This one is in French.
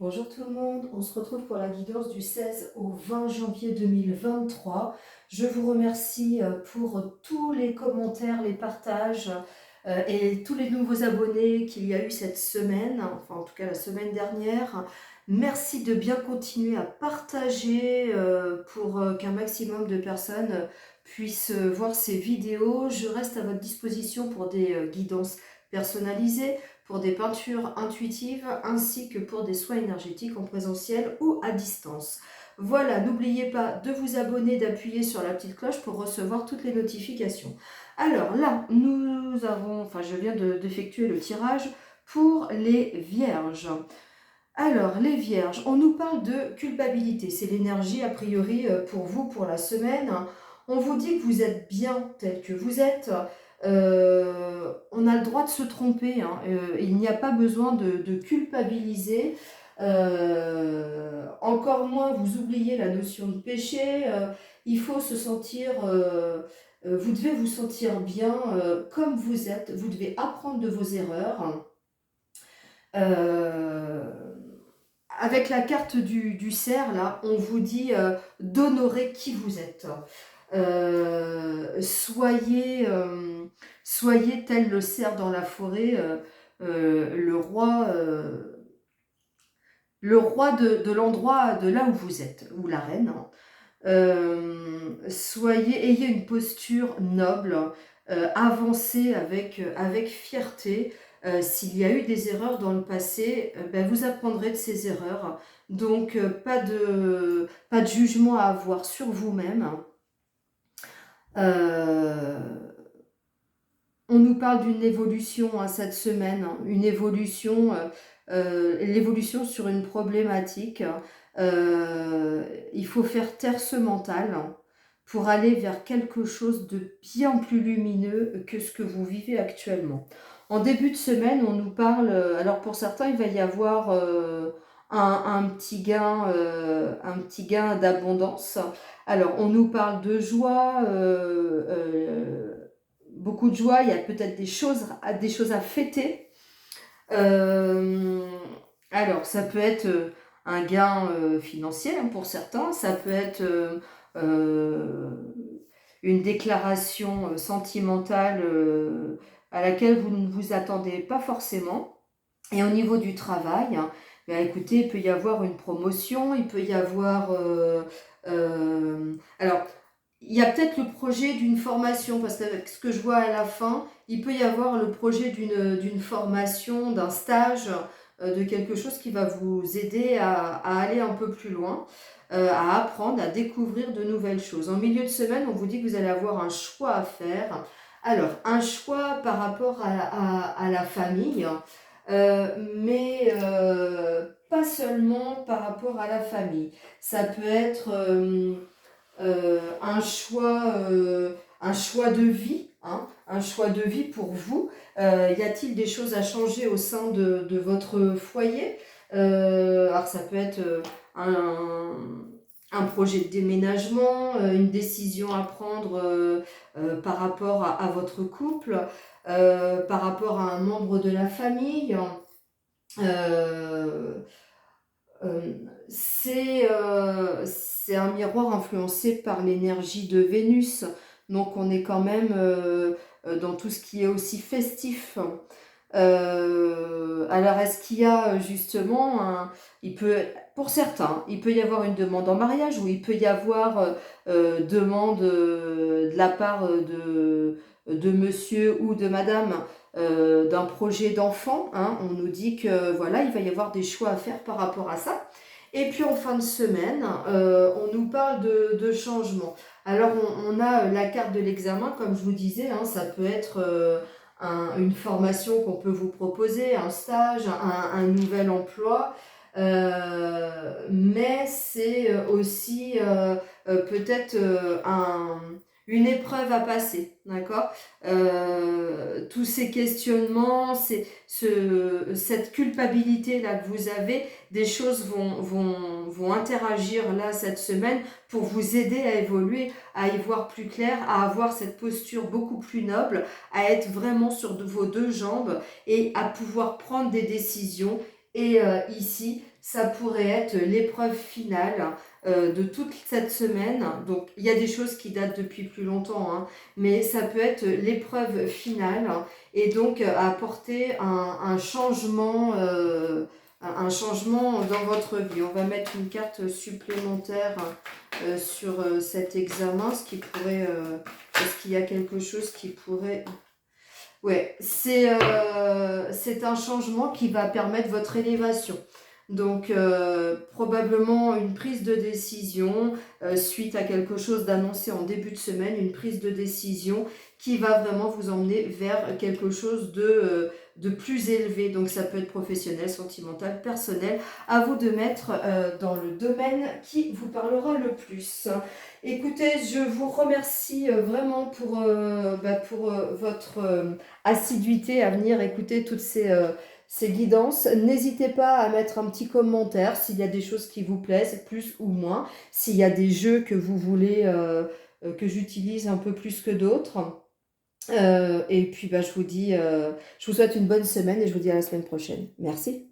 Bonjour tout le monde, on se retrouve pour la guidance du 16 au 20 janvier 2023. Je vous remercie pour tous les commentaires, les partages et tous les nouveaux abonnés qu'il y a eu cette semaine, enfin en tout cas la semaine dernière. Merci de bien continuer à partager pour qu'un maximum de personnes puissent voir ces vidéos. Je reste à votre disposition pour des guidances personnalisées, pour des peintures intuitives ainsi que pour des soins énergétiques en présentiel ou à distance. Voilà, n'oubliez pas de vous abonner, d'appuyer sur la petite cloche pour recevoir toutes les notifications. Alors là, je viens d'effectuer le tirage pour les vierges. Alors, les vierges, on nous parle de culpabilité. C'est l'énergie, a priori, pour vous, pour la semaine. On vous dit que vous êtes bien tel que vous êtes. On a le droit de se tromper, hein. Il n'y a pas besoin de culpabiliser. Encore moins, vous oubliez la notion de péché. Il faut se sentir... vous devez vous sentir bien comme vous êtes. Vous devez apprendre de vos erreurs. Euh, Avec la carte du cerf, là, on vous dit d'honorer qui vous êtes. Soyez tel le cerf dans la forêt, le roi de l'endroit de là où vous êtes, ou la reine, hein. Ayez une posture noble, avancez avec fierté. S'il y a eu des erreurs dans le passé, vous apprendrez de ces erreurs. Donc, pas de jugement à avoir sur vous-même. Euh, on nous parle d'une évolution cette semaine, hein, une évolution, l'évolution sur une problématique. Il faut faire taire ce mental pour aller vers quelque chose de bien plus lumineux que ce que vous vivez actuellement. En début de semaine, on nous parle, alors pour certains, il va y avoir un petit gain d'abondance. Alors, on nous parle de joie, beaucoup de joie, il y a peut-être des choses à fêter. Euh, alors, ça peut être un gain financier, hein, pour certains, ça peut être euh, une déclaration sentimentale à laquelle vous ne vous attendez pas forcément. Et au niveau du travail, hein, écoutez, il peut y avoir une promotion, il peut y avoir... alors, il y a peut-être le projet d'une formation, parce qu'avec ce que je vois à la fin, il peut y avoir le projet d'une formation, d'un stage, de quelque chose qui va vous aider à aller un peu plus loin, à apprendre, à découvrir de nouvelles choses. En milieu de semaine, on vous dit que vous allez avoir un choix à faire. Alors, un choix par rapport à la famille, mais pas seulement par rapport à la famille. Ça peut être un choix de vie, hein, un choix de vie pour vous. Y a-t-il des choses à changer au sein de votre foyer? Alors ça peut être un projet de déménagement, une décision à prendre par rapport à votre couple, par rapport à un membre de la famille. Euh, c'est un miroir influencé par l'énergie de Vénus. Donc on est quand même dans tout ce qui est aussi festif. Alors est-ce qu'il y a justement pour certains, il peut y avoir une demande en mariage ou il peut y avoir demande de la part de monsieur ou de madame d'un projet d'enfant, hein. On nous dit que voilà, il va y avoir des choix à faire par rapport à ça. Et puis en fin de semaine, on nous parle de changement. Alors on a la carte de l'examen, comme je vous disais, hein, ça peut être une formation qu'on peut vous proposer, un stage, un nouvel emploi. Mais c'est aussi peut-être une épreuve à passer, d'accord. Tous ces questionnements, cette culpabilité-là que vous avez, des choses vont interagir là cette semaine pour vous aider à évoluer, à y voir plus clair, à avoir cette posture beaucoup plus noble, à être vraiment sur vos deux jambes et à pouvoir prendre des décisions Et ici, ça pourrait être l'épreuve finale de toute cette semaine. Donc, il y a des choses qui datent depuis plus longtemps, hein, mais ça peut être l'épreuve finale et donc apporter un changement, un changement dans votre vie. On va mettre une carte supplémentaire sur cet examen, ce qui pourrait, est-ce qu'il y a quelque chose qui pourrait... Ouais, c'est un changement qui va permettre votre élévation. Donc, probablement une prise de décision suite à quelque chose d'annoncé en début de semaine, une prise de décision qui va vraiment vous emmener vers quelque chose de plus élevé. Donc, ça peut être professionnel, sentimental, personnel. À vous de mettre dans le domaine qui vous parlera le plus. Écoutez, je vous remercie vraiment pour votre assiduité à venir écouter toutes ces guidances. N'hésitez pas à mettre un petit commentaire s'il y a des choses qui vous plaisent, plus ou moins. S'il y a des jeux que vous voulez que j'utilise un peu plus que d'autres. Et puis, je vous souhaite une bonne semaine et je vous dis à la semaine prochaine. Merci.